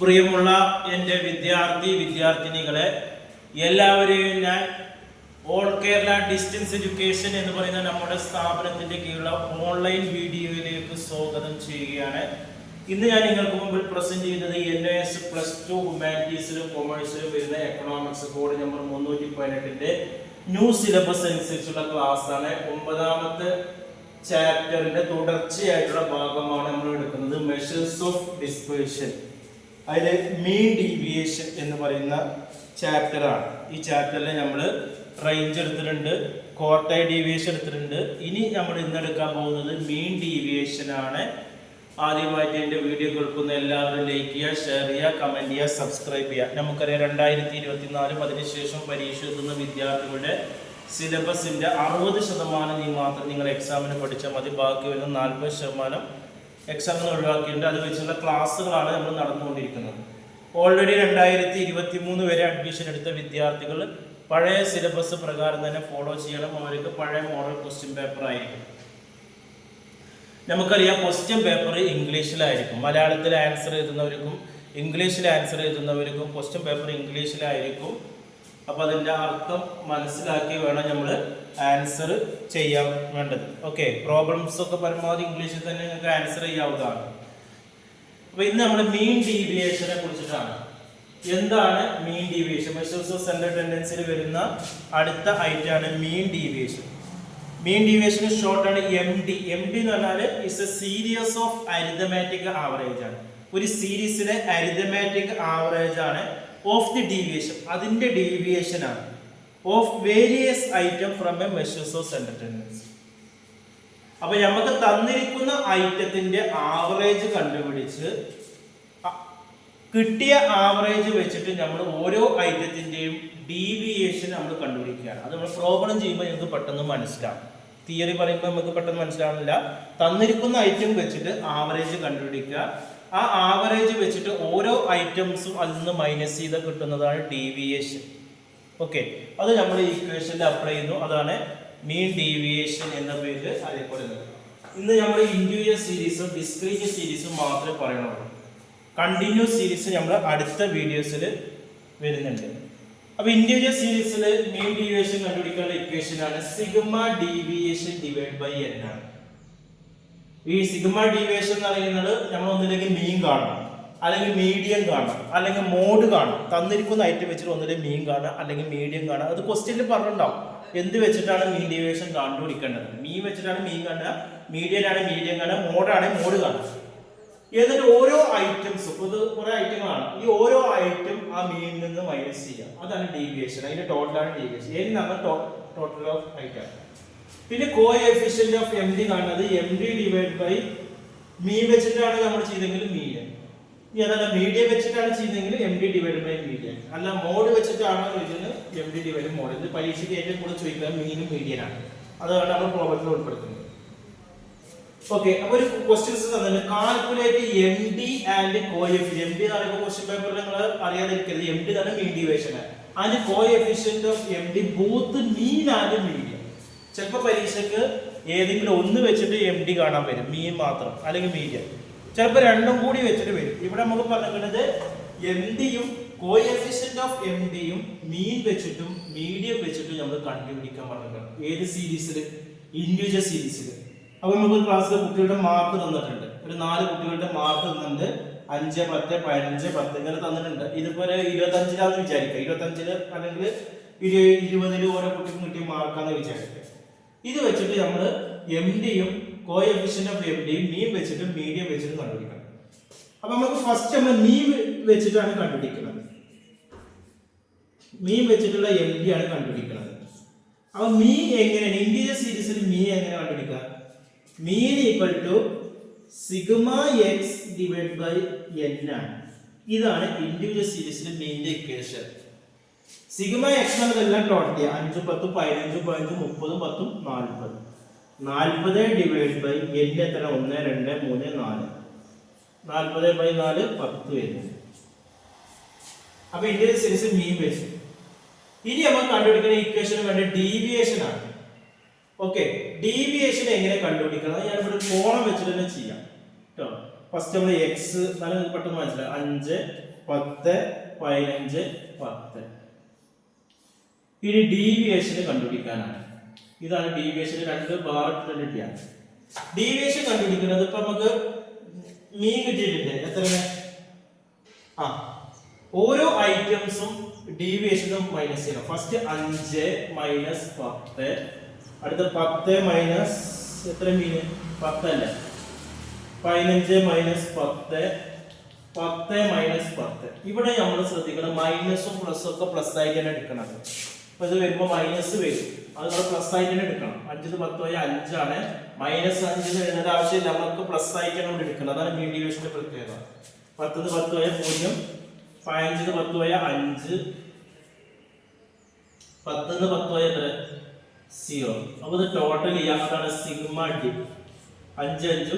പ്രിയമുള്ള എൻ്റെ വിദ്യാർത്ഥിനികളെ എല്ലാവരെയും ഞാൻ ഓൾ കേരള ഡിസ്റ്റൻസ് എഡ്യൂക്കേഷൻ എന്ന് പറയുന്ന നമ്മുടെ സ്ഥാപനത്തിൻ്റെ കീഴിലുള്ള ഓൺലൈൻ വീഡിയോയിലേക്ക് സ്വാഗതം ചെയ്യുകയാണ്. ഇന്ന് ഞാൻ നിങ്ങൾക്ക് മുമ്പിൽ പ്രസന്റ് ചെയ്യുന്നത് NIS +2 ഹ്യൂമാനിറ്റീസിലും കൊമേഴ്സിലും വരുന്ന എക്കണോമിക്സ് കോഡ് നമ്പർ 318ന്റെ ന്യൂ സിലബസ് അനുസരിച്ചുള്ള ക്ലാസ് ആണ്. 9ാമത്തെ ചാപ്റ്ററിന്റെ തുടർച്ചയായിട്ടുള്ള ഭാഗമാണ് നമ്മൾ എടുക്കുന്നത്. മെഷേഴ്സ് ഓഫ് ഡിസ്പേർഷൻ, അതിൽ മീൻ ഡീവിയേഷൻ എന്ന് പറയുന്ന ചാപ്റ്ററാണ്. ഈ ചാപ്റ്ററിൽ നമ്മൾ റേഞ്ച് എടുത്തിട്ടുണ്ട്, ക്വാർട്ടൈൽ ഡീവിയേഷൻ എടുത്തിട്ടുണ്ട്. ഇനി നമ്മൾ ഇന്നെടുക്കാൻ പോകുന്നത് മീൻ ഡീവിയേഷൻ ആണ്. ആദ്യമായിട്ട് എൻ്റെ വീഡിയോ കേൾക്കുന്ന എല്ലാവരും ലൈക്ക് ചെയ്യുക, ഷെയർ ചെയ്യുക, കമൻറ്റ് ചെയ്യുക, സബ്സ്ക്രൈബ് ചെയ്യുക. നമുക്കറിയാം 2024 അതിനുശേഷം പരീക്ഷ എഴുതുന്ന വിദ്യാർത്ഥികളുടെ സിലബസിൻ്റെ 60% മാത്രം നിങ്ങൾ എക്സാമിന് പഠിച്ചാൽ മതി. ബാക്കി വരുന്ന 40% എക്സാമിന് ഒഴിവാക്കിയിട്ടുണ്ട്. അത് വെച്ചുള്ള ക്ലാസ്സുകളാണ് നമ്മൾ നടന്നുകൊണ്ടിരിക്കുന്നത്. ഓൾറെഡി 2023 വരെ അഡ്മിഷൻ എടുത്ത വിദ്യാർത്ഥികൾ പഴയ സിലബസ് പ്രകാരം തന്നെ ഫോളോ ചെയ്യണം. അവർക്ക് പഴയ മോഡൽ ക്വസ്റ്റ്യൻ പേപ്പർ ആയിരിക്കും. നമുക്കറിയാം ക്വസ്റ്റ്യൻ പേപ്പർ ഇംഗ്ലീഷിലായിരിക്കും. മലയാളത്തിൽ ആൻസർ എഴുതുന്നവർക്കും ഇംഗ്ലീഷിൽ ആൻസർ എഴുതുന്നവർക്കും ക്വസ്റ്റ്യൻ പേപ്പർ ഇംഗ്ലീഷിലായിരിക്കും. അപ്പോൾ അതിൻ്റെ അർത്ഥം മനസ്സിലാക്കി വേണം നമ്മൾ ആൻസർ ചെയ്യാൻ വേണ്ടത്. ഓക്കെ, പ്രോബ്ലംസ് ഒക്കെ പരമാവധി ഇംഗ്ലീഷിൽ തന്നെ നിങ്ങൾക്ക് ആൻസർ ചെയ്യാവുന്നതാണ്. അപ്പോൾ ഇന്ന് നമ്മൾ മീൻ ഡീവിയേഷനെ കുറിച്ചിട്ടാണ്. എന്താണ് mean deviation? Measures of central ടെൻഡൻസിയിൽ വരുന്ന അടുത്ത ഐറ്റമാണ് മീൻ ഡീവിയേഷൻ. മീൻ ഡീവിയേഷൻ ഷോർട്ടാണ് MD. MD എന്ന് പറഞ്ഞാൽ it's a series of arithmetic average ആണ്. ഒരു സീരീസിലെ അരിതമാറ്റിക് ആവറേജ് ആണ് ഓഫ് ദി ഡീവിയേഷൻ, അതിൻ്റെ ഡീവിയേഷൻ ആണ് of various item from a measures of central tendency. അപ്പൊ നമുക്ക് തന്നിരിക്കുന്ന ഐറ്റത്തിന്റെ ആവറേജ് കണ്ടുപിടിച്ച് കിട്ടിയ ആവറേജ് വെച്ചിട്ട് നമ്മൾ ഓരോ ഐറ്റത്തിന്റെയും ഡീവിയേഷൻ നമ്മൾ കണ്ടുപിടിക്കുകയാണ്. അത് നമ്മൾ പ്രോബ്ലം ചെയ്യുമ്പോൾ നമുക്ക് പെട്ടെന്ന് മനസ്സിലാവും. തിയറി പറയുമ്പോൾ നമുക്ക് പെട്ടെന്ന് മനസ്സിലാവുന്നില്ല. തന്നിരിക്കുന്ന ഐറ്റം വെച്ചിട്ട് ആവറേജ് കണ്ടുപിടിക്കുക. ആ ആവറേജ് വെച്ചിട്ട് ഓരോ ഐറ്റംസും അതിൽ നിന്ന് മൈനസ് ചെയ്ത് കിട്ടുന്നതാണ് ഡീവിയേഷൻ. ഓക്കെ, അത് നമ്മൾ ഈ ഇക്വേഷനിൽ അപ്ലൈ ചെയ്യുന്നു. അതാണ് മീൻ ഡീവിയേഷൻ എന്ന പേരിൽ അറിയപ്പെടുന്നത്. ഇന്ന് നമ്മൾ ഇൻഡിവിജ്വൽ സീരീസും ഡിസ്ക്രീറ്റ് സീരീസും മാത്രമേ പറയണുള്ളൂ. കണ്ടിന്യൂസ് സീരീസ് നമ്മൾ അടുത്ത വീഡിയോസിൽ വരുന്നുണ്ട്. അപ്പോൾ ഇൻഡിവിജ്വൽ സീരീസിൽ മീൻ ഡീവിയേഷൻ കണ്ടുപിടിക്കാനുള്ള ഇക്വേഷൻ ആണ് sigma deviation divide by n ആണ്. ഈ സിഗ്മ ഡീവിയേഷൻ എന്ന് പറയുന്നത് നമ്മൾ ഒന്നില്ലെങ്കിൽ മീൻ കാണണം, അല്ലെങ്കിൽ മീഡിയം കാണണം, അല്ലെങ്കിൽ മോഡ് കാണണം. തന്നിരിക്കുന്ന ഐറ്റം വെച്ചിട്ട് ഒന്നില്ലെങ്കിൽ മീൻ കാണാം, അല്ലെങ്കിൽ മീഡിയം കാണാം. അത് ക്വസ്റ്റ്യനിൽ പറഞ്ഞിട്ടുണ്ടാവും എന്ത് വെച്ചിട്ടാണ് മീൻ ഡീവിയേഷൻ കണ്ടുപിടിക്കേണ്ടത്. മീൻ വെച്ചിട്ടാണ് മീൻ കാണുക, മീഡിയം ആണ് മീഡിയം കാണുക, മോഡാണ് മോഡ് കാണുക. എന്നിട്ട് ഓരോ ഐറ്റംസും, ഇത് കുറെ ഐറ്റങ്ങളാണ്, ഈ ഓരോ ഐറ്റം ആ മീനിൽ നിന്ന് മൈനസ് ചെയ്യുക. അതാണ് ഡീവിയേഷൻ. അതിന്റെ ടോട്ടലാണ് ഡീവിയേഷൻ. ഏത് നമ്മൾ ടോട്ടൽ ഓഫ് ഐറ്റം. പിന്നെ കോഎഫിഷ്യന്റ് ഓഫ് MD കാണുന്നത് MD ഡിവൈഡ് ബൈ മീൻ വെച്ചിട്ടാണ് നമ്മൾ ചെയ്തെങ്കിൽ മീഡിയൻ. ഇനി അതല്ല മീഡിയം വെച്ചിട്ടാണ് ചെയ്തെങ്കിൽ MD ഡിവൈഡ് ബൈ മീഡിയൻ. അല്ല മോഡ് വെച്ചിട്ടാണോ ചോദിച്ചത് MD ഡിവൈഡ് മോഡ്. ഇത് പരീക്ഷയ്ക്ക് ഏറ്റവും കൂടുതൽ ചോദിക്കുന്നത് മീനും മീഡിയനാണ്. അതാണ് നമ്മൾ പ്രോബ്ലത്തിൽ ഉൾപ്പെടുത്തുന്നത്. ഓക്കെ, അപ്പോൾ ഒരു ക്വസ്റ്റ്യൻസ് തന്നെ calculate MD and coefficient. MD എന്ന് പറയുമ്പോൾ ക്വസ്റ്റ്യൻ പേപ്പറിൽ നിങ്ങൾ അറിയാതിരിക്കരുത്. MD തന്നെ mean deviation and coefficient of MD both mean and medium. ചിലപ്പോൾ പരീക്ഷയ്ക്ക് ഏതെങ്കിലും ഒന്ന് വെച്ചിട്ട് MD കാണാൻ വരും, മീൻ മാത്രം അല്ലെങ്കിൽ മീഡിയം. ചിലപ്പോൾ രണ്ടും കൂടി വെച്ചിട്ട് വരും. ഇവിടെ നമുക്ക് പറഞ്ഞിട്ടുള്ളത് MDയും കോഎഫിഷ്യന്റ് ഓഫ് MDയും മീൻ വെച്ചിട്ടും മീഡിയം വെച്ചിട്ടും നമ്മൾ കണ്ടുപിടിക്കാൻ പറഞ്ഞിട്ടുണ്ട്. ഏത് സീരീസിൽ? ഇൻഡിവിജ്വൽ സീരീസിൽ. അപ്പോൾ നമുക്ക് ക്ലാസ്സിൽ കുട്ടികളുടെ മാർക്ക് തന്നിട്ടുണ്ട്. ഒരു 4 കുട്ടികളുടെ മാർക്ക് തന്നിട്ടുണ്ട്. 5, 10, 15, 10 ഇങ്ങനെ തന്നിട്ടുണ്ട്. ഇതുപോലെ 25 വിചാരിക്കുക. 25 അല്ലെങ്കിൽ 20 ഓരോ കുട്ടിക്കും കിട്ടിയ മാർക്കാന്ന് വിചാരിക്കുക. ഇത് വെച്ചിട്ട് നമ്മൾ MDയും കോഎഫിഷ്യന്റ് ഓഫ് MDയും മീൻ വെച്ചിട്ടും മീഡിയം വെച്ചിട്ടും കണ്ടുപിടിക്കണം. അപ്പൊ നമുക്ക് ഫസ്റ്റ് നമ്മൾ മീൻ വെച്ചിട്ടാണ് കണ്ടുപിടിക്കുന്നത്. മീൻ വെച്ചിട്ടുള്ള MD ആണ് കണ്ടുപിടിക്കുന്നത്. അപ്പൊ മീൻ എങ്ങനെയാണ് ഇൻഡിവിജ്വൽ സീരീസിൽ മീൻ എങ്ങനെ കണ്ടുപിടിക്കുക? Mean equal to sigma x divide by n ആണ്. ഇതാണ് ഇൻഡിവിജ്വൽ സീരീസിൽ മീനിന്റെ ഇക്വേഷൻ. സിഗ്മ എക്സ് എന്നതെല്ലാം ടോട്ടൽ 5, 10, 15, 15, 30, 10, 40. 40 ഡിവൈഡ് ബൈ n എത്ര? 1, 2, 3, 4. 40 ബൈ 4 10 വരുന്നു. അപ്പൊ ഇൻഡിവിജ്വൽ സീരീസിൽ മീൻ വെച്ചു. ഇനി നമ്മൾ കണ്ടുപിടിക്കുന്ന ഇക്വേഷന് വേണ്ട ഡീവിയേഷൻ ആണ്. ഓക്കെ, ഡീവിയേഷൻ എങ്ങനെ കണ്ടുപിടിക്കണം? ഞാൻ ഇവിടെ കോളം വെച്ചിട്ട് തന്നെ ചെയ്യാം കേട്ടോ. ഫസ്റ്റ് നമ്മൾ എക്സ് നല്ല പെട്ടെന്ന് മനസ്സിലായി 5, 10 15 10. ഇനി ഡീവിയേഷൻ കണ്ടുപിടിക്കാനാണ്. ഇതാണ് ഡീവിയേഷൻ. 2 ബാർ ഇട്ടിട്ടാണ് ഡീവിയേഷൻ കണ്ടുപിടിക്കുന്നത്. ഇപ്പൊ നമുക്ക് മീൻ കിട്ടിയിട്ടുണ്ട്. എത്രയാണ്? ഓരോ ഐറ്റംസും ഡീവിയേഷനും മൈനസ് ചെയ്യണം. ഫസ്റ്റ് 5 മൈനസ് 10, അടുത്ത 10 മൈനസ് എത്ര മീൻ? 10 അല്ല, 15 മൈനസ് 10, 10 മൈനസ് 10. ഇവിടെ നമ്മൾ ശ്രദ്ധിക്കണം, മൈനസും പ്ലസും ഒക്കെ പ്ലസ് ആയിട്ട് തന്നെ എടുക്കണം. അപ്പൊ ഇത് വരുമ്പോൾ മൈനസ് വരും, അത് നമ്മൾ പ്ലസ് ആയിട്ട് തന്നെ എടുക്കണം. 5 10 പോയ 5 ആണ്. മൈനസ് 5 എഴുതേണ്ട ആവശ്യമില്ല, നമുക്ക് പ്ലസ് ആയിട്ട് നമ്മൾ എടുക്കണം. അതാണ് മീൻ ഡീവിയേഷന്റെ പ്രത്യേകത. 10 10 പോയ 0, 15 10 പോയ 5, 10 10 പോയ എത്ര? 0. അപ്പൊ ഇത് ടോട്ടൽ ചെയ്യാം. അതാണ് സിഗ്മ ഡി. 5 5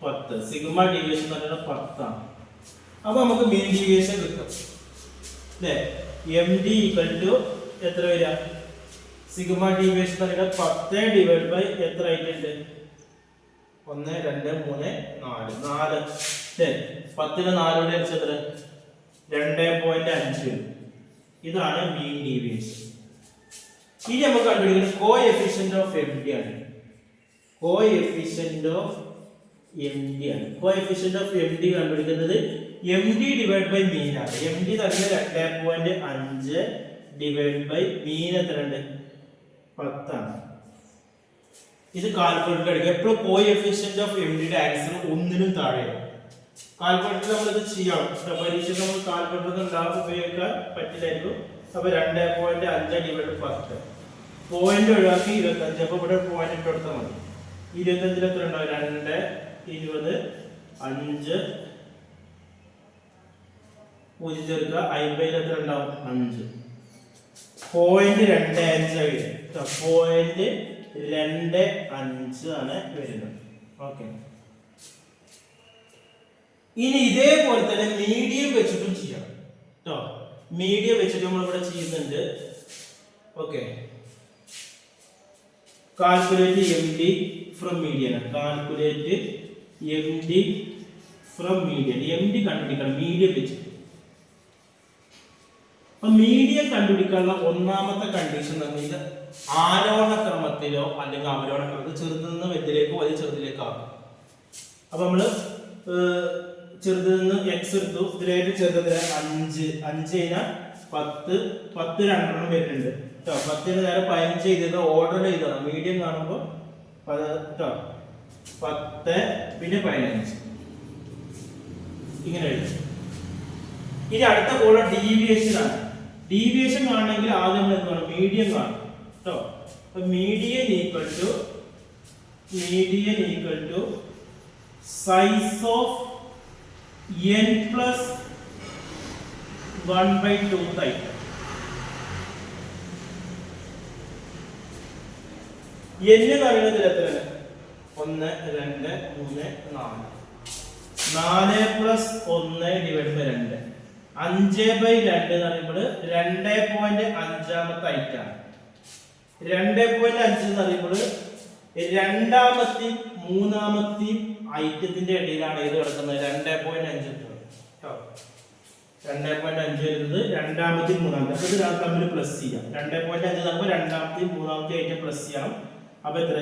10. സിഗ്മ ഡീവിയേഷൻ എന്ന് പറയുന്നത് 10 ആണ്. അപ്പൊ നമുക്ക് മീൻ ഡീവിയേഷൻ കിട്ടും അല്ലേ? എം ഡി ഈക്വൽ ടു എത്ര വരിക? സിഗ്മ ഡീവിയേഷൻ എന്ന് പറയുന്നത് 10 ഡിവൈഡ് ബൈ എത്ര ആയിട്ടുണ്ട്? 1 2 3 4 4 അല്ലേ? 10ന് 4 കൊണ്ട് എത്ര? 2.5. ഇതാണ് മീൻ ഡീവിയേഷൻ. ഇനി നമുക്ക് കണ്ടുപിടിക്കുന്നത് കോഎഫിഷ്യന്റ് ഓഫ് എം ഡി ആണ്. കോഎഫിഷ്യന്റ് ഓഫ് എം ഡി ആണ്. കോഎഫിഷ്യന്റ് ഓഫ് എം ഡി കണ്ടുപിടിക്കുന്നത് M D divide by mean ആണ്. എം ഡി തന്നെ 2.5 ഡിവൈഡ് ബൈ മീൻ എത്ര ഉണ്ട്? 10 ആണ്. ഇത് കാൽക്കുലേറ്റർ എടുക്കുക. എപ്പോഴും കോഎഫിഷ്യന്റ് ഓഫ് എം ഡിയുടെ ആൻസർ 1നും താഴെയാണ്. കാൽക്കുലേറ്റർ നമ്മളിത് ചെയ്യണം. പരീക്ഷയ്ക്ക് നമ്മൾ കാൽക്കുലേറ്റർ ഉപയോഗിക്കാൻ പറ്റില്ലായിരിക്കും. അപ്പൊ 2.5 ഡിവൈഡ് 10. പോയിന്റ് ഒഴിവാക്കി 25. അപ്പൊ ഇവിടെ പോയിന്റ് ഇട്ട് കൊടുത്താൽ മതി. 25 എത്ര ഉണ്ടാവും? 2 20 5 0 ചേർക്കുക. 50 എത്ര ഉണ്ടാവും? 5. പോയിന്റ് 25 ആയിട്ട് പോയിന്റ് 25 ആണ് വരുന്നത്. ഓക്കെ. ഇനി ഇതേപോലെ തന്നെ മീഡിയം വെച്ചിട്ടും ചെയ്യാം കേട്ടോ. മീഡിയം വെച്ചിട്ട് നമ്മൾ ഇവിടെ ചെയ്യുന്നുണ്ട്. Okay. Calculate M D from median. Calculate M D from median. M D കണ്ടുപിടിക്കണം മീഡിയം വെച്ചിട്ട്. അപ്പൊ മീഡിയം കണ്ടുപിടിക്കാനുള്ള ഒന്നാമത്തെ കണ്ടീഷൻ നമ്മൾ ആരോഹണ ക്രമത്തിലോ അല്ലെങ്കിൽ അവരോഹണ ക്രമത്തിൽ ചെറുതിൽ നിന്ന് വലുതിലേക്കോ വലിയ ചെറുതിലേക്കോ ആക്കും. അപ്പൊ നമ്മള് ചെറുതിൽ നിന്ന് എക്സ് എടുത്തു. ഇതിലേക്ക് ചെറുതിൽ 5 5 കഴിഞ്ഞാൽ 10 10 രണ്ടെണ്ണം വരുന്നുണ്ട് കേട്ടോ. 10ന് നേരെ 15 ചെയ്തത് ഓർഡർ ചെയ്തതാണ്. മീഡിയം കാണുമ്പോൾ കേട്ടോ 10 പിന്നെ 15 ഇങ്ങനെ എഴുതും. ഇനി അടുത്ത കൂടെ ഡീവിയേഷൻ ആണ്. ഡീവിയേഷൻ കാണണമെങ്കിൽ ആദ്യം നമ്മൾ എന്താണ്? മീഡിയം കാണും കേട്ടോ. അപ്പൊ median equal to size of n plus 1/2 item. n എന്ന് പറയുന്നത് എത്രയാണ്? 1 2 3 4. 4 plus 1 ഡിവൈഡ് ബൈ 2. 5/2 എന്ന് പറയുമ്പോൾ 2.5 ഐറ്റം ആണ്. 2.5 എന്ന് പറയുമ്പോൾ രണ്ടാമത്തെയും മൂന്നാമത്തെയും ഐറ്റത്തിന്റെ ഇടയിലാണ് ഇത് കിടക്കുന്നത്. 2.5 കേട്ടോ. 2.5 വരുന്നത് രണ്ടാമത്തെയും മൂന്നാമത്തെ. അപ്പൊ ഇത് തമ്മിൽ പ്ലസ് ചെയ്യാം. 2.5 നമുക്ക് രണ്ടാമത്തെയും മൂന്നാമത്തെയും ഐറ്റം പ്ലസ് ചെയ്യണം. അപ്പൊ എത്ര?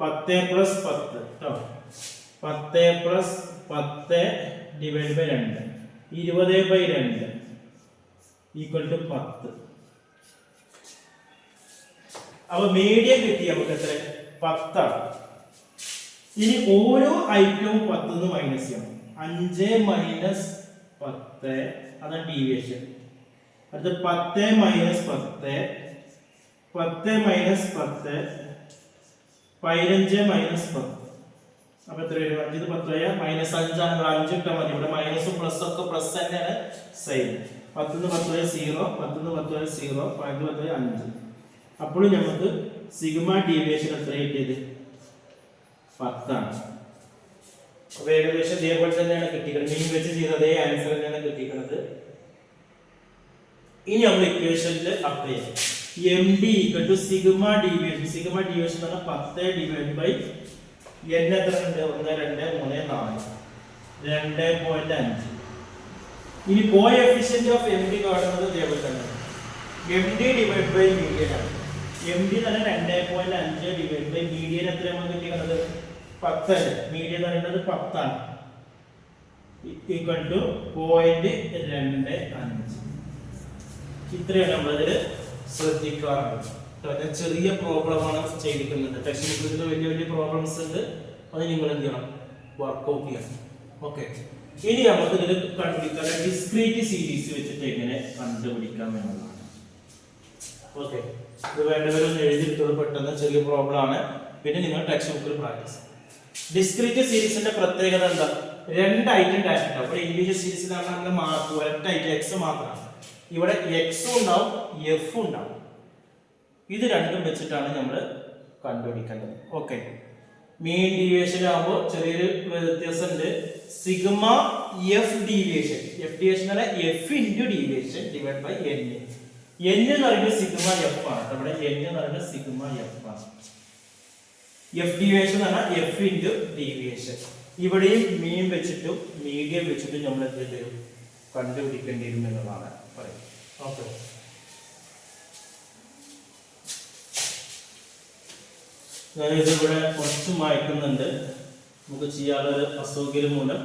10 പ്ലസ് 10 കേട്ടോ. 10 plus 10 divide by 2. 20/2 equal to 10. അപ്പൊ മീഡിയം കിട്ടി നമുക്ക് എത്ര? 10 ആണ്. ഇനി ഓരോ ഐറ്റവും 10 മൈനസ് ചെയ്യണം. 5 മൈനസ് 10 അതാണ് ഡീവിയേഷൻ. അടുത്ത 10 മൈനസ് 10 10 മൈനസ് 10 15 മൈനസ് 10. അപ്പൊ എത്ര വരും? 5 10 മൈനസ് 5 ആണ്. 5 ഇട്ടാൽ മതി. ഇവിടെ മൈനസും പ്ലസ് ഒക്കെ പ്ലസ് തന്നെയാണ് സെയിം. 10 10 0 10 10 0 15 10 5. അപ്പോൾ നമുക്ക് സിഗ്മ ഡീവിയേഷൻ എത്ര കിട്ടിയത്? 10 ആണ്. അപ്പൊ ഏകദേശം ഇതേപോലെ തന്നെയാണ് കിട്ടിയത്. മീൻ വെച്ച് ചെയ്ത അതേ ആൻസർ തന്നെയാണ് കിട്ടിയിരിക്കുന്നത്. ഇനി നമ്മൾ ഇക്വേഷനിൽ അപ്ലൈ ചെയ്യാം. M D equal to sigma deviation. Sigma deviation എന്ന് പറഞ്ഞാൽ 10 ഡിവൈഡ് ബൈ n എത്ര ഉണ്ട്? 1 2 3 4 2.5 ഇനി കോഎഫിഷ്യന്റ് ഓഫ് എം ഡി കാണുന്നത് ഇതേപോലെ തന്നെ M D divide by median ആണ്. എം ഡി തന്നെ 2.5 ഡിവൈഡ് ബൈ മീഡിയൻ എത്ര നമുക്ക് കിട്ടിയത് 10 അല്ലേ. മീഡിയൻ എന്ന് പറയുന്നത് 10 ആണ്. Equal to 0.25. ഇത്രയാണ് നമ്മളിതിൽ ശ്രദ്ധിക്കാറുള്ളത്. ചെറിയ പ്രോബ്ലമാണ് ചെയ്തിരിക്കുന്നത്. ടെക്സ്റ്റ് ബുക്കിൽ വലിയ വലിയ പ്രോബ്ലംസ് ഉണ്ട്. അത് നിങ്ങൾ എന്ത് ചെയ്യണം, വർക്ക്ഔട്ട് ചെയ്യണം. ഓക്കെ, ഇനി നമുക്ക് ഇതിൽ കണ്ടുപിടിക്കാൻ ഡിസ്ക്രീറ്റ് സീരീസ് വെച്ചിട്ട് എങ്ങനെ കണ്ടുപിടിക്കാം എന്നുള്ളതാണ്. ഓക്കെ, ഇത് വേണ്ടവരൊന്ന് എഴുതിയെടുത്തോളൂ, പെട്ടെന്ന് ചെറിയ പ്രോബ്ലം ആണ്. പിന്നെ നിങ്ങൾ ടെക്സ്റ്റ് ബുക്കിൽ പ്രാക്ടീസ്. ഡിസ്ക്രീറ്റ് സീരീസിന്റെ പ്രത്യേകത എന്താ? 2 ഐറ്റം ഡാറ്റ. അപ്പോൾ ഇൻഡിവിജ്വൽ സീരീസിലാണ് നമ്മൾ മാർക്ക് ഒരൊറ്റ ഐറ്റം എക്സ് മാത്രമാണ്. ഇവിടെ എക്സും ഉണ്ടാവും എഫും ഉണ്ടാവും. ഇത് രണ്ടും വെച്ചിട്ടാണ് നമ്മൾ കണ്ടുപിടിക്കേണ്ടത്. ഓക്കെ, മീൻ ഡീവിയേഷൻ ആകുമ്പോൾ ചെറിയൊരു വ്യത്യാസമുണ്ട്. Sigma F deviation, F deviation അല്ല F into deviation divide by N. N എന്ന് പറയുന്നത് സിഗ്മ എഫ് ആണ്. ഇവിടെ എൻ എന്ന് പറയുന്നത് സിഗ്മ എഫ് ആണ്. എഫ് ഡീവിയേഷൻ എന്ന് പറഞ്ഞാൽ എഫ് ഇൻറ്റു ഡീവിയേഷൻ. ഇവിടെയും മീൻ വെച്ചിട്ടും മീഡിയം വെച്ചിട്ടും നമ്മൾ എന്ത് ചെയ്യും, കണ്ടുപിടിക്കേണ്ടി വരും എന്നുള്ളതാണ് പറയും. ഓക്കെ, ഞാനിത് ഇവിടെ കുറച്ച് മായ്ക്കുന്നുണ്ട്. നമുക്ക് ചെയ്യാനുള്ള അസൗകര്യം മൂലം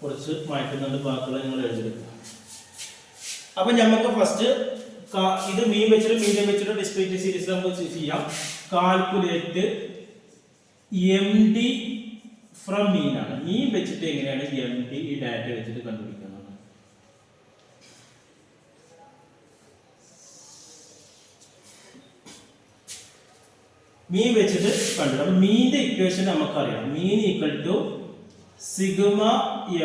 കുറച്ച് മായ്ക്കുന്നുണ്ട്. ബാക്കിയുള്ള നിങ്ങൾ എഴുതിയെടുക്കുക. അപ്പൊ നമുക്ക് ഫസ്റ്റ് ഇത് മീൻ വെച്ചിട്ട് മീഡിയം വെച്ചിട്ട് ഡിസ്ക്രീറ്റ് സീരീസ് നമുക്ക് ചെയ്യാം. കാൽക്കുലേറ്റ് എം ഡി ഫ്രം മീൻ ആണ്. മീൻ വെച്ചിട്ട് എങ്ങനെയാണ് എം ഡി ഈ ഡാറ്റ വെച്ചിട്ട് കണ്ടുപിടിക്കുന്നത്? മീൻ വെച്ചിട്ട് കണ്ടു. അപ്പൊ മീനിന്റെ ഇക്വേഷൻ നമുക്കറിയാം. Mean equal to sigma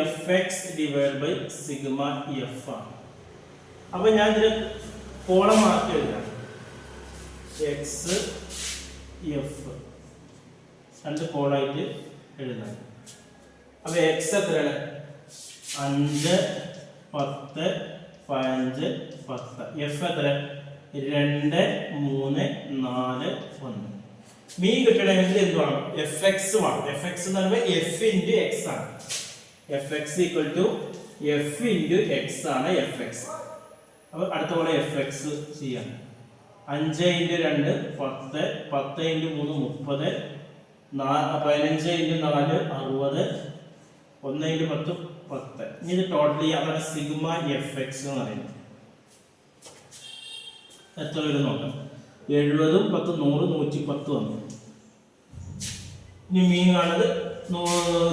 F X divide by sigma F ആണ്. അപ്പൊ ഞാൻ ഇതിന് കോളം മാറ്റി എഴുതാം. എക്സ് എഫ് രണ്ട് കോളായിട്ട് എഴുതാം. അപ്പൊ എക്സ് എത്രയാണ്? 5, 10, 15, 10. എഫ് എത്ര? 2, 3, 4, 1. മീൻ കിട്ടണമെങ്കിൽ എന്ത് വേണം? എഫ് എക്സ് വേണം. എഫ് എക്സ് എന്ന് പറയുമ്പോൾ എഫ് ഇൻറ്റു എക്സ് ആണ്. F X equal to F into X ആണ് എഫ് എക്സ്. അപ്പൊ അടുത്ത പോലെ എഫ് എക്സ് ചെയ്യാം. 5 ഇൻറ്റു 2 10, 10 ഇൻറ്റു 3 30, 15 ഇൻറ്റു 4 60, 1 ഇൻറ്റു 10 10. ഇനി ഇത് ടോട്ടൽ ചെയ്യാം. അതാണ് സിഗ്മ എഫ് എക്സ് എന്ന് പറയുന്നത്. എത്ര വരും നോക്കാം. 70 10 100 110 വന്നു. ഇനി മീൻ കാണുന്നത്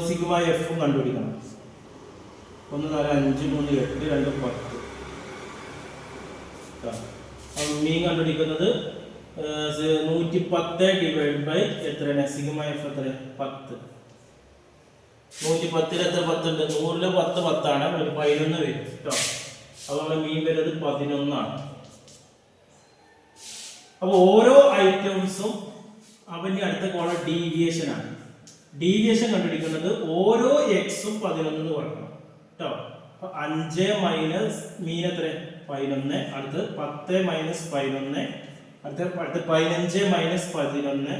സിഗ്മ എഫും കണ്ടുപിടിക്കണം. 1 4 5 3 8 2 10. മീൻ കണ്ടുപിടിക്കുന്നത് 110 ഡിവൈഡ് ബൈ എത്രയാണ്? സിഗ്മ എഫ് എത്ര? 10. 110 എത്ര 10 ഉണ്ട്? 100 10 10 ആണ്. ഒരു 11 വരും കേട്ടോ. അപ്പൊ നമ്മുടെ മീൻ വരുന്നത് 11 ആണ്. അപ്പൊ ഓരോ ഐറ്റംസും അവന്റെ അടുത്ത കോളം ഡീവിയേഷൻ ആണ്. ഡീവിയേഷൻ കണ്ടുപിടിക്കുന്നത് ഓരോ എക്സും 11 കൊടുക്കണം കേട്ടോ. അപ്പൊ 5 മൈനസ് മീൻ എത്ര? 11. അടുത്ത് 10 മൈനസ് 11. അടുത്ത 15 മൈനസ് 11.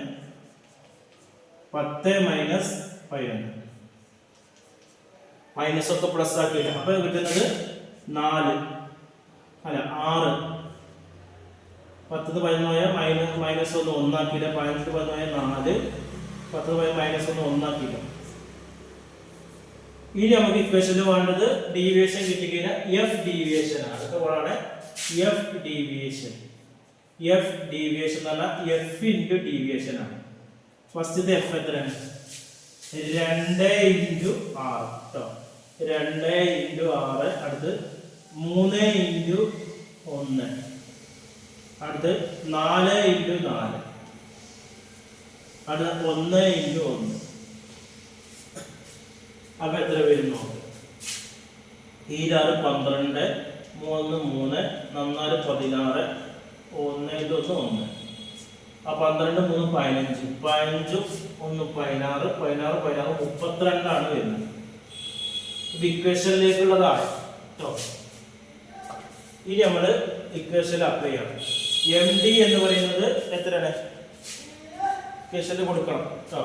10 മൈനസ് 11. മൈനസ് ഒക്കെ പ്ലസ് ആക്കി വരും. അപ്പൊ കിട്ടുന്നത് 4 അല്ല 6. 10 11 മൈനസ് 1 ഒന്നാക്കിയില്ല. 15 11 4. 10 മൈനസ് 1 ഒന്നാക്കിയില്ല. ഇനി നമുക്ക് ഇക്വേഷനിൽ വേണ്ടത് ഡീവിയേഷൻ കിട്ടിക്കഴിഞ്ഞാൽ എഫ് ഡീവിയേഷൻ ആണ്. അടുത്ത കോളാണ് എഫ് ഡീവിയേഷൻ. എഫ് ഡീവിയേഷൻ എന്ന് പറഞ്ഞാൽ എഫ് ഇൻറ്റു ഡീവിയേഷൻ ആണ്. ഫസ്റ്റ് എഫ് എത്രയാണ്? 2 ഇൻറ്റു 6 കേട്ടോ. 2 ഇൻറ്റു 6. അടുത്ത് 3 ഇൻറ്റു 1. അടുത്ത് 4 ഇൻറ്റു 4. അടുത്ത 1 ഇൻറ്റു 1. അപ്പൊ എത്ര വരുന്നു? 6 12 3 3 4 16 1 ഇൻറ്റു 1 1. ആ 12 3 15 15 1 16 16 16 32 ആണ് വരുന്നത്. ഇക്വേഷനിലേക്കുള്ളതാണ് കേട്ടോ. ഇനി നമ്മൾ ഇക്വേഷനിൽ അപ്ലൈ ചെയ്യണം. എം ഡി എന്ന് പറയുന്നത് എത്രയാണ്? ഇക്വേഷനിൽ കൊടുക്കണം കേട്ടോ.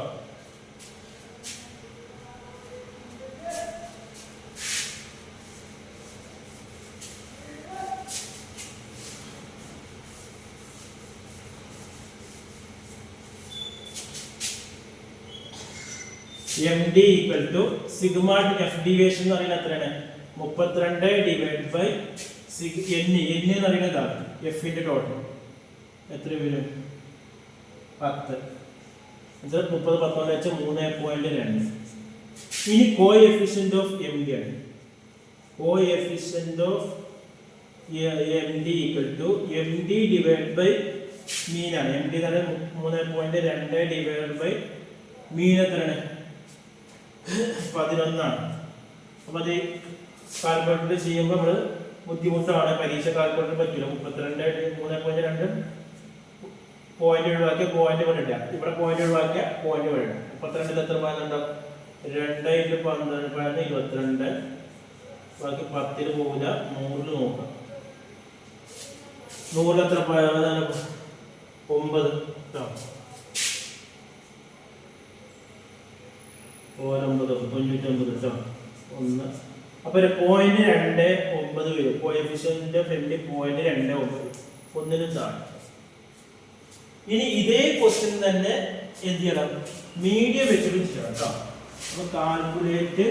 M D equal to sigma F deviation എന്ന് പറയുന്നത് എത്രയാണ്? 32 ഡിവൈഡ് ബൈ എൻ എന്ന് പറയുന്നത് ഇതാണ് എഫിന്റെ ടോട്ടൽ. എത്ര വരും? 10. ഇത് 30 19 വെച്ച് 3.2. ഇനി കോഎഫിഷ്യന്റ് ഓഫ് എം ഡി ആണ്. Coefficient of M D equal to M D divide by mean ആണ്. എം ഡി എന്ന് പറയുന്നത് 3.2 ഡിവൈഡ് ബൈ മീൻ എത്രയാണ്? 11 ആണ്. അപ്പൊ അത് കാൽക്കുലേറ്റർ ചെയ്യുമ്പോൾ നമ്മൾ ബുദ്ധിമുട്ടാണ്. പരീക്ഷ കാൽക്കുലേറ്റർ പറ്റില്ല. 32 3.2 പോയിന്റ് ഒഴിവാക്കിയ പോയിന്റ് ഇവിടെ ഇല്ല. ഇവിടെ പോയിന്റ് ഒഴിവാക്കിയ പോയിന്റ് ഇവിടെ ഇല്ല. 32 എത്ര പോയിന്റ്? 2 × 12 22. ബാക്കി 10 പോകില്ല. 100 നോക്കാം. 100 എത്ര പോയാണ്? 9 കേട്ടോ. 99 കേട്ടോ. 1. അപ്പൊ 0.29 വരും. Coefficient of M D 0.29. 1 താഴെ. ഇനി ഇതേ ക്വസ്റ്റ്യൻ തന്നെ എന്ത് ചെയ്യണം? മീഡിയം വെച്ചിട്ട് ചെയ്യണം കേട്ടോ. അപ്പൊ calculate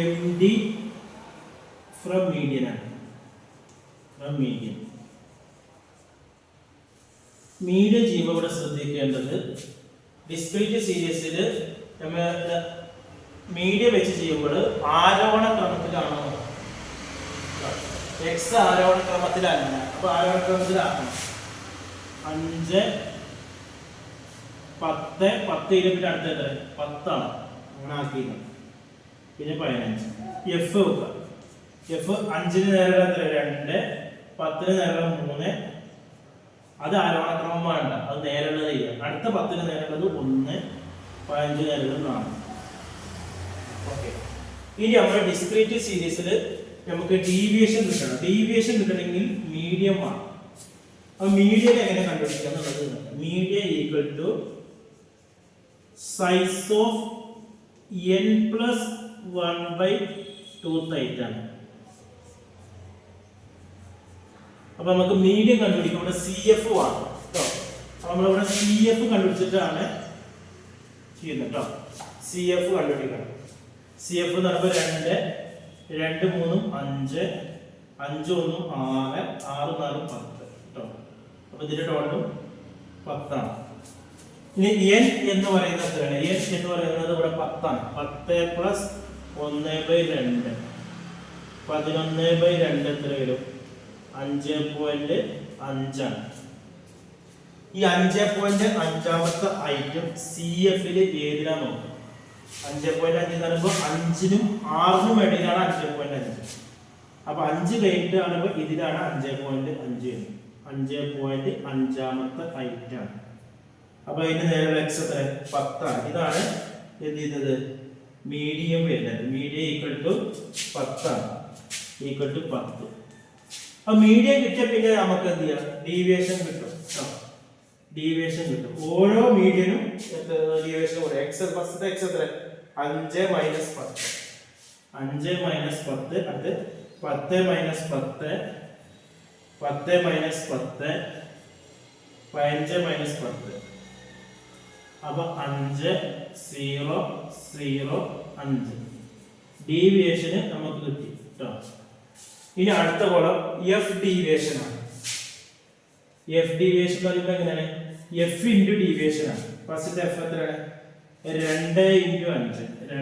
M D from median ആണ്. ഫ്രം മീഡിയൻ ചെയ്യുമ്പോൾ ഇവിടെ ശ്രദ്ധിക്കേണ്ടത് ഡിസ്ക്രീറ്റ് സീരീസിൽ മീഡിയം വെച്ച് ചെയ്യുമ്പോൾ ആരോഹണ ക്രമത്തിലാണോ? എക്സ് ആരോഹണ ക്രമത്തിലല്ല. അപ്പൊ ആരോഹണ ക്രമത്തിലാക്കണം. 5 10 10 20 അടുത്ത എത്ര? 10 ആണ്. അങ്ങനെ ആക്കിയത്. പിന്നെ 15. എഫ് വെക്കുക. എഫ് 5 നേരെ എത്ര? 2. 10 നേരെ 3. അത് ആരോഹണ ക്രമം വേണ്ട. അത് നേരെയുള്ളത് ചെയ്യാം. അടുത്ത 10 നേരെയുള്ളത് 1. 15 നേരെയുള്ളത് 4. ഓക്കെ. ഇനി നമ്മുടെ ഡിസ്ക്രീറ്റ് സീരീസിൽ നമുക്ക് ഡീവിയേഷൻ കിട്ടണം. ഡീവിയേഷൻ കിട്ടണമെങ്കിൽ മീഡിയം ആണ്. അപ്പൊ മീഡിയൻ എങ്ങനെ കണ്ടുപിടിക്കുക എന്നുള്ളത്, median equal to size of n plus 1/2 ആണ്. അപ്പൊ നമുക്ക് മീഡിയൻ കണ്ടുപിടിക്കും. ഇവിടെ സി എഫ് ആണ് കേട്ടോ. അപ്പൊ നമ്മളിവിടെ സി എഫ് കണ്ടുപിടിച്ചിട്ടാണ് ചെയ്യുന്നത് കേട്ടോ. സി എഫ് കണ്ടുപിടിക്കണം. സി എഫ് എന്ന് പറയുമ്പോൾ 2 2 3 5 5 1 6 6 4 10 കേട്ടോ. അപ്പൊ ഇതിന്റെ ടോട്ടൽ 10 ആണ്. ഇനി n എന്ന് പറയുന്നത് എത്രയാണ്? n എന്ന് പറയുന്നത് ഇവിടെ 10 ആണ്. 10 പ്ലസ് 1/2 11/2 എത്ര വരും? 5.5 ആണ്. ഈ 5.5 ഐറ്റം സി എഫിൽ ഏതിനാ നോക്കുക? 5.5 എന്ന് പറയുമ്പോൾ 5നും 6നും ഇടയിലാണ് 5.5. അപ്പൊ 5 കഴിഞ്ഞിട്ട് കാണുമ്പോൾ ഇതിലാണ് 5.5. 5.5 ഐറ്റം ആണ്. അപ്പൊ അതിന്റെ നേരെയുള്ള എക്സ് എത്ര? 10 ആണ്. ഇതാണ് എന്ത് ചെയ്തത്? മീഡിയം വരുന്നത്. മീഡിയം ഈക്വൽ ടു 10 ആണ്. Equal to 10. അപ്പൊ മീഡിയം കിട്ടിയ പിന്നെ നമുക്ക് എന്ത് ചെയ്യാം? ഡീവിയേഷൻ കിട്ടും. ഡീവിയേഷൻ കിട്ടും. ഓരോ മീഡിയനും ഡീവിയേഷൻ കൂടെ എക്സ് ഫസ്റ്റ് എക്സ് എത്ര? 5 മൈനസ് 10. 5 മൈനസ് 10 അത് 10 മൈനസ് 10 10 മൈനസ് 10 15 മൈനസ് 10. അപ്പൊ 5 0 0 5 ഡീവിയേഷന് നമുക്ക് കിട്ടി കേട്ടോ. ഇനി അടുത്ത കോളം എഫ് ഡീവിയേഷൻ ആണ്. എഫ് ഡീവിയേഷൻ പറയുമ്പോൾ എങ്ങനെയാണ്? എഫ് ഇൻറ്റു ഡീവിയേഷൻ ആണ്. ഫസ്റ്റ് എഫ് എത്രയാണ്? 2 × 5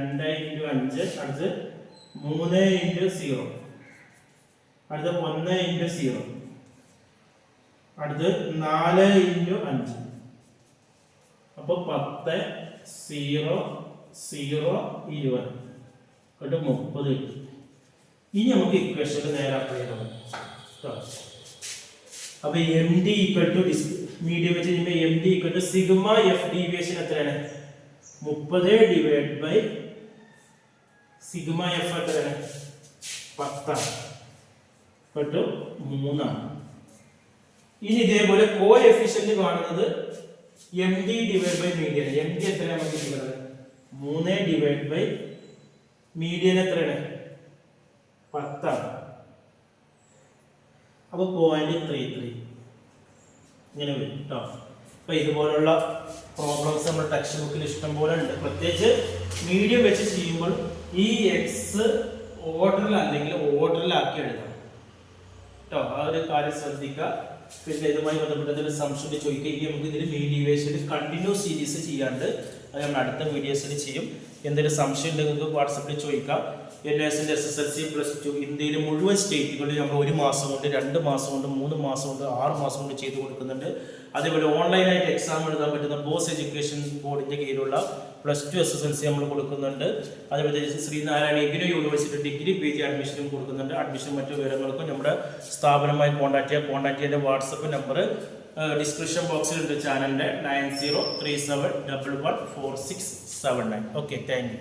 2 × 5 അടുത്ത് 3 × 0 അടുത്ത് 1 × 0 അടുത്ത് 4 × 5. അപ്പൊ 10 0 0 20 അടുത്ത് 30 കിട്ടും. ഇനി നമുക്ക് ഇക്വേഷൻ നേരെ അപ്ലൈ ചെയ്യണം. അപ്പൊ M D equal to medium വെച്ച് കഴിയുമ്പോൾ M D equal to sigma F deviation എത്രയാണ്? 30 ഡിവൈഡ് ബൈ സിഗ്മ എഫ് എത്രയാണ്? 10 ആണ്. 3 ആണ്. ഇനി ഇതേപോലെ കോഎഫിഷ്യന്റ് കാണുന്നത് M D divide by median. M D എത്രയാണ് നമുക്ക് കിട്ടുന്നത്? 3 ഡിവൈഡ് ബൈ മീഡിയൻ എത്രയാണ്? 10 ആണ്. അപ്പൊ 0.33 ഇങ്ങനെ വരും കേട്ടോ. അപ്പോൾ ഇതുപോലുള്ള പ്രോബ്ലംസ് നമ്മുടെ ടെക്സ്റ്റ് ബുക്കിൽ ഇഷ്ടം പോലെ ഉണ്ട്. പ്രത്യേകിച്ച് മീഡിയം വെച്ച് ചെയ്യുമ്പോൾ ഈ എക്സ് ഓർഡറിൽ അല്ലെങ്കിൽ ഓർഡറിലാക്കി എഴുതണം കേട്ടോ. ആ ഒരു കാര്യം ശ്രദ്ധിക്കുക. പിന്നെ ഇതുമായി ബന്ധപ്പെട്ട സംശയം ചോദിക്കുകയും നമുക്ക് ഇതിൽ മീൻ ഡീവിയേഷനിൽ കണ്ടിന്യൂസ് സീരീസ് ചെയ്യാണ്ട് അത് നമ്മൾ അടുത്ത വീഡിയോസിൽ ചെയ്യും. എന്തെങ്കിലും സംശയം ഉണ്ടെങ്കിൽ നിങ്ങൾക്ക് വാട്സപ്പിൽ ചോദിക്കാം. NSന്റെ SSLC +2 ഇന്ത്യയിലെ മുഴുവൻ സ്റ്റേറ്റുകളിൽ നമ്മൾ 1 മാസം കൊണ്ട് 2 മാസം കൊണ്ട് 3 മാസം കൊണ്ട് 6 മാസം കൊണ്ട് ചെയ്തു കൊടുക്കുന്നുണ്ട്. അതേപോലെ ഓൺലൈനായിട്ട് എക്സാം എഴുതാൻ പറ്റുന്ന ബോസ് എഡ്യൂക്കേഷൻ ബോർഡിൻ്റെ കീഴിലുള്ള +2 SSLC നമ്മൾ കൊടുക്കുന്നുണ്ട്. അതേപോലെ ശ്രീനാരായണ എഗ്രി യൂണിവേഴ്സിറ്റി ഡിഗ്രി PG അഡ്മിഷനും കൊടുക്കുന്നുണ്ട്. അഡ്മിഷൻ മറ്റു വിവരങ്ങൾക്കും നമ്മുടെ സ്ഥാപനമായി കോൺടാക്ട് ചെയ്യേണ്ട വാട്സപ്പ് നമ്പർ ഡിസ്ക്രിപ്ഷൻ ബോക്സിലുണ്ട്. ചാനലിൻ്റെ 9037114679. Okay, thank U.